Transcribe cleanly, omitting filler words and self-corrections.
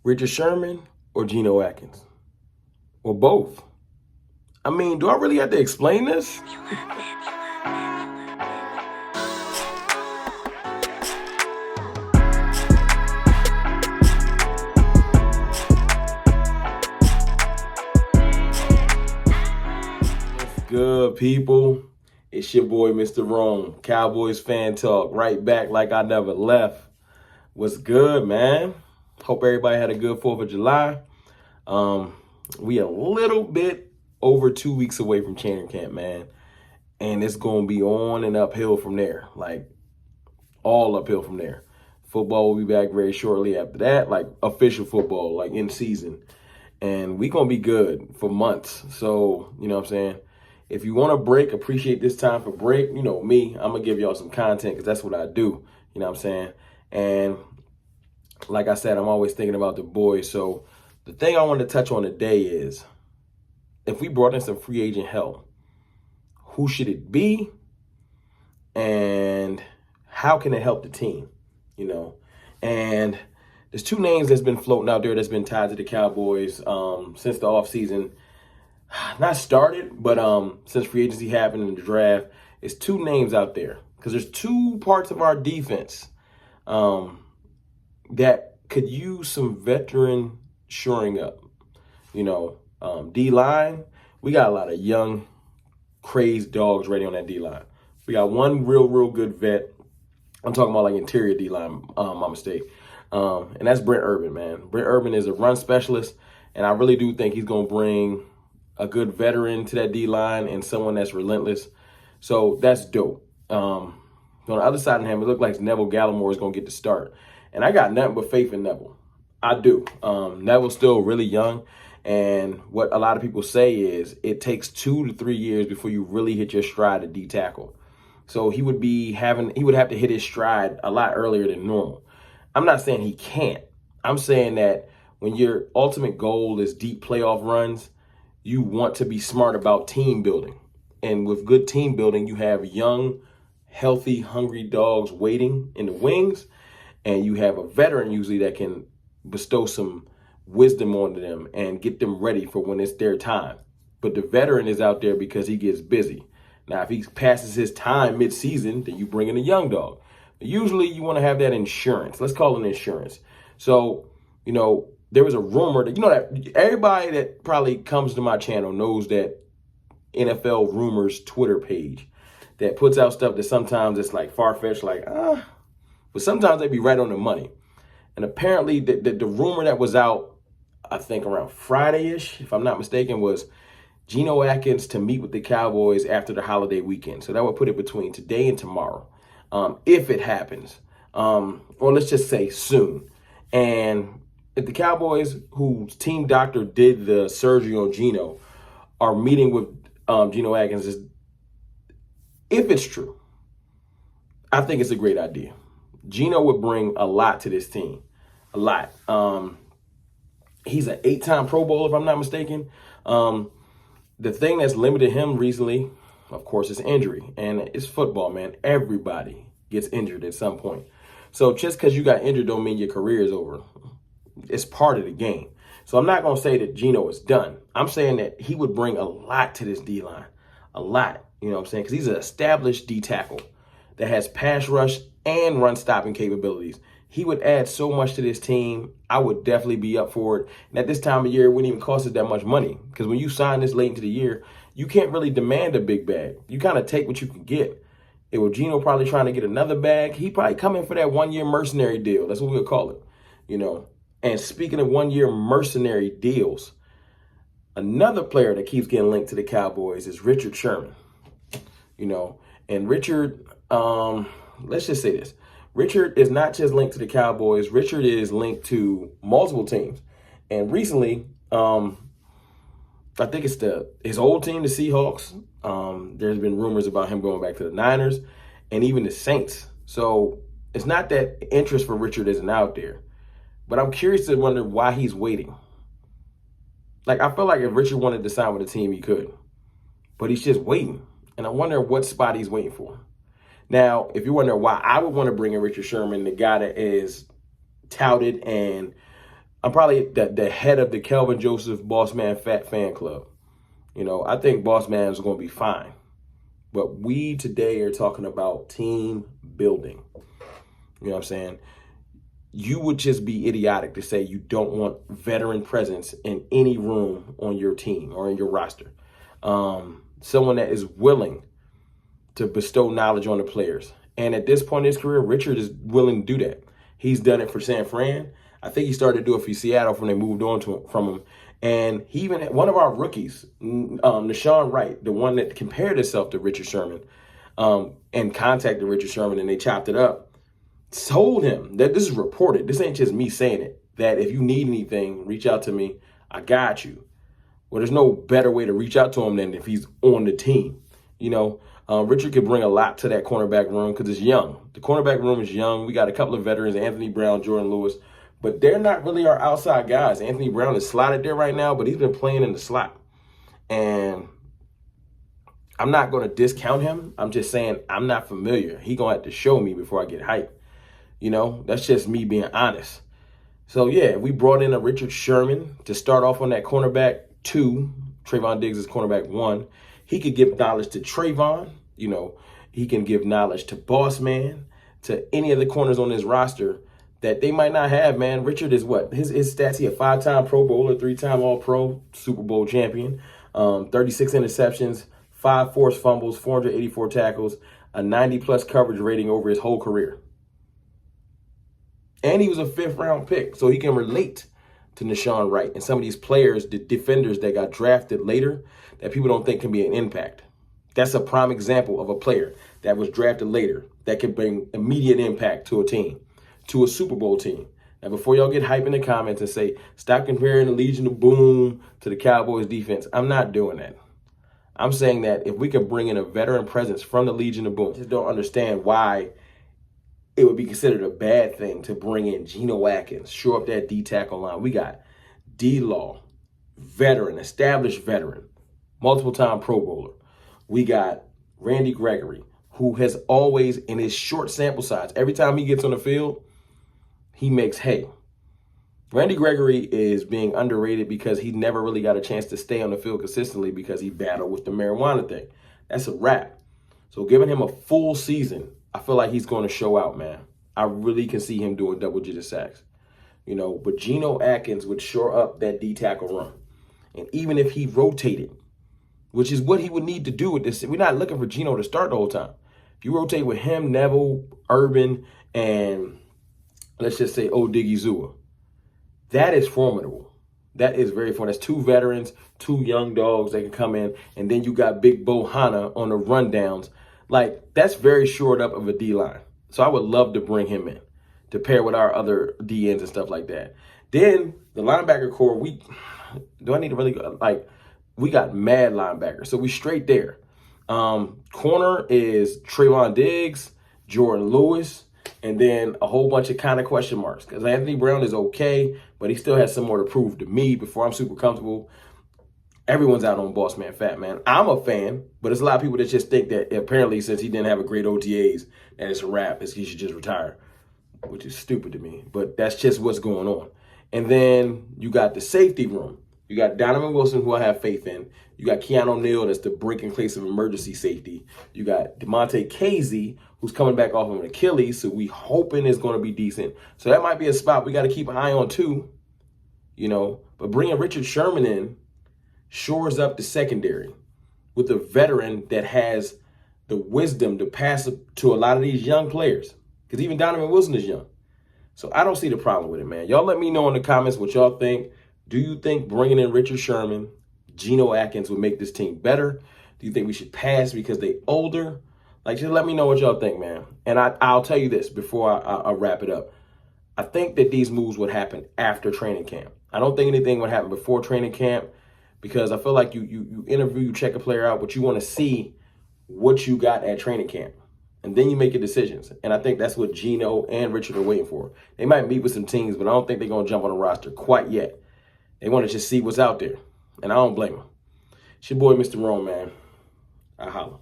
Richard Sherman or Geno Atkins? Or both? I mean, do I really have to explain this? What's good, people? It's your boy, Mr. Rome, Cowboys fan talk, right back like I never left. What's good, man? Hope everybody had a good 4th of July. We a little bit over 2 weeks away from training camp, man. And it's going to be on and uphill from there, like all uphill from there. Football will be back very shortly after that, like official football, like in season. And we going to be good for months. So, you know what I'm saying? If you want to break, appreciate this time for break. You know me, I'm going to give y'all some content because that's what I do. You know what I'm saying? And like I said, I'm always thinking about the boys. So the thing I want to touch on today is if we brought in some free agent help, who should it be? And how can it help the team? You know, and there's two names that's been floating out there that's been tied to the Cowboys since the offseason not started, but since free agency happened in the draft. It's two names out there because there's two parts of our defense that could use some veteran shoring up. You know, D-line, we got a lot of young, crazed dogs ready on that D-line. We got one real good vet. I'm talking about like interior D-line, my mistake. And that's Brent Urban, man. Brent Urban is a run specialist, and I really do think he's going to bring a good veteran to that D-line and someone that's relentless. So that's dope. On the other side of him, it looked like Neville Gallimore is going to get the start. And I got nothing but faith in Neville. I do. Neville's still really young. And what a lot of people say is it takes 2 to 3 years before you really hit your stride at D tackle. So he would have to hit his stride a lot earlier than normal. I'm not saying he can't. I'm saying that when your ultimate goal is deep playoff runs, you want to be smart about team building. And with good team building, you have young, healthy, hungry dogs waiting in the wings. And you have a veteran usually that can bestow some wisdom onto them and get them ready for when it's their time. But the veteran is out there because he gets busy. Now, if he passes his time mid-season, then you bring in a young dog. But usually you want to have that insurance. Let's call it insurance. So, you know, there was a rumor that, you know, that everybody that probably comes to my channel knows that NFL Rumors Twitter page that puts out stuff that sometimes it's like far-fetched, like, but sometimes they be right on the money. And apparently the rumor that was out, I think around Friday-ish, if I'm not mistaken, was Geno Atkins to meet with the Cowboys after the holiday weekend. So that would put it between today and tomorrow, if it happens, or let's just say soon. And if the Cowboys, whose team doctor did the surgery on Geno, are meeting with Geno Atkins, if it's true, I think it's a great idea. Geno would bring a lot to this team, a lot. He's an 8-time Pro Bowler, if I'm not mistaken. The thing that's limited him recently, of course, is injury. And it's football, man. Everybody gets injured at some point. So just because you got injured don't mean your career is over. It's part of the game. So I'm not going to say that Geno is done. I'm saying that he would bring a lot to this D-line. A lot. You know what I'm saying? Because he's an established D tackle that has pass rush and run stopping capabilities. He would add so much to this team. I would definitely be up for it. And at this time of year, it wouldn't even cost us that much money. Because when you sign this late into the year, you can't really demand a big bag. You kind of take what you can get. And with Geno probably trying to get another bag, he probably come in for that 1-year mercenary deal. That's what we'll call it. You know. And speaking of 1-year mercenary deals, another player that keeps getting linked to the Cowboys is Richard Sherman. You know, and Richard, let's just say this. Richard is not just linked to the Cowboys. Richard is linked to multiple teams. And recently, I think it's his old team, the Seahawks. There's been rumors about him going back to the Niners and even the Saints. So it's not that interest for Richard isn't out there. But I'm curious to wonder why he's waiting. Like, I feel like if Richard wanted to sign with a team, he could. But he's just waiting. And I wonder what spot he's waiting for. Now, if you wonder why I would want to bring in Richard Sherman, the guy that is touted and I'm probably the head of the Kelvin Joseph Boss Man Fat Fan Club. I think Boss Man is going to be fine. But we today are talking about team building. You know what I'm saying? You would just be idiotic to say you don't want veteran presence in any room on your team or in your roster. Someone that is willing to bestow knowledge on the players. And at this point in his career, Richard is willing to do that. He's done it for San Fran. I think he started to do it for Seattle when they moved on from him. And he even had one of our rookies, Deshaun Wright, the one that compared himself to Richard Sherman, and contacted Richard Sherman, and they chopped it up, told him that this is reported. This ain't just me saying it, that if you need anything, reach out to me. I got you. Well, there's no better way to reach out to him than if he's on the team. Richard could bring a lot to that cornerback room because it's young. The cornerback room is young. We got a couple of veterans, Anthony Brown, Jordan Lewis, but they're not really our outside guys. Anthony Brown is slotted there right now, but he's been playing in the slot. And I'm not going to discount him. I'm just saying I'm not familiar. He's going to have to show me before I get hyped. That's just me being honest. So, yeah, we brought in a Richard Sherman to start off on that cornerback 2. Trayvon Diggs is cornerback 1. He could give knowledge to Trayvon. He can give knowledge to Boss Man, to any of the corners on his roster that they might not have, man. Richard is what? His stats, he a 5-time Pro Bowler, 3-time All-Pro, Super Bowl champion, 36 interceptions, 5 forced fumbles, 484 tackles, a 90-plus coverage rating over his whole career. And he was a 5th-round pick, so he can relate to Deshaun Wright and some of these players, the defenders that got drafted later that people don't think can be an impact. That's a prime example of a player that was drafted later that can bring immediate impact to a team, to a Super Bowl team. Now, before y'all get hype in the comments and say, stop comparing the Legion of Boom to the Cowboys defense, I'm not doing that. I'm saying that if we could bring in a veteran presence from the Legion of Boom, I just don't understand why it would be considered a bad thing to bring in Geno Atkins, shore up that D-tackle line. We got D-Law, veteran, established veteran, multiple-time Pro Bowler. We got Randy Gregory, who has always, in his short sample size, every time he gets on the field, he makes hay. Randy Gregory is being underrated because he never really got a chance to stay on the field consistently because he battled with the marijuana thing. That's a wrap. So giving him a full season, I feel like he's going to show out, man. I really can see him doing double-digit sacks. But Geno Atkins would shore up that D-tackle run. And even if he rotated, which is what he would need to do with this, we're not looking for Geno to start the whole time. If you rotate with him, Neville, Urban, and let's just say Odigizua, that is formidable. That is very fun. That's 2 veterans, 2 young dogs that can come in, and then you got Big Bo Hana on the rundowns. Like, that's very shored up of a D-line. So I would love to bring him in to pair with our other DNs and stuff like that. Then the linebacker core, we got mad linebackers. So we straight there. Corner is Trayvon Diggs, Jordan Lewis, and then a whole bunch of kind of question marks. Because Anthony Brown is okay, but he still has some more to prove to me before I'm super comfortable. Everyone's out on Boss Man Fat Man. I'm a fan, but there's a lot of people that just think that apparently since he didn't have a great OTAs, that it's a wrap, he should just retire, which is stupid to me. But that's just what's going on. And then you got the safety room. You got Donovan Wilson, who I have faith in. You got Keanu Neal, that's the break in case of emergency safety. You got DeMonte Casey, who's coming back off of an Achilles, so we hoping is going to be decent. So that might be a spot we got to keep an eye on too, But bringing Richard Sherman in shores up the secondary with a veteran that has the wisdom to pass to a lot of these young players. Because even Donovan Wilson is young. So I don't see the problem with it, man. Y'all let me know in the comments what y'all think. Do you think bringing in Richard Sherman, Geno Atkins would make this team better? Do you think we should pass because they older? Just let me know what y'all think, man. And I'll tell you this before I wrap it up. I think that these moves would happen after training camp. I don't think anything would happen before training camp because I feel like you interview, you check a player out, but you want to see what you got at training camp. And then you make your decisions. And I think that's what Geno and Richard are waiting for. They might meet with some teams, but I don't think they're going to jump on the roster quite yet. They want to just see what's out there. And I don't blame them. It's your boy, Mr. Rome, man. I holla.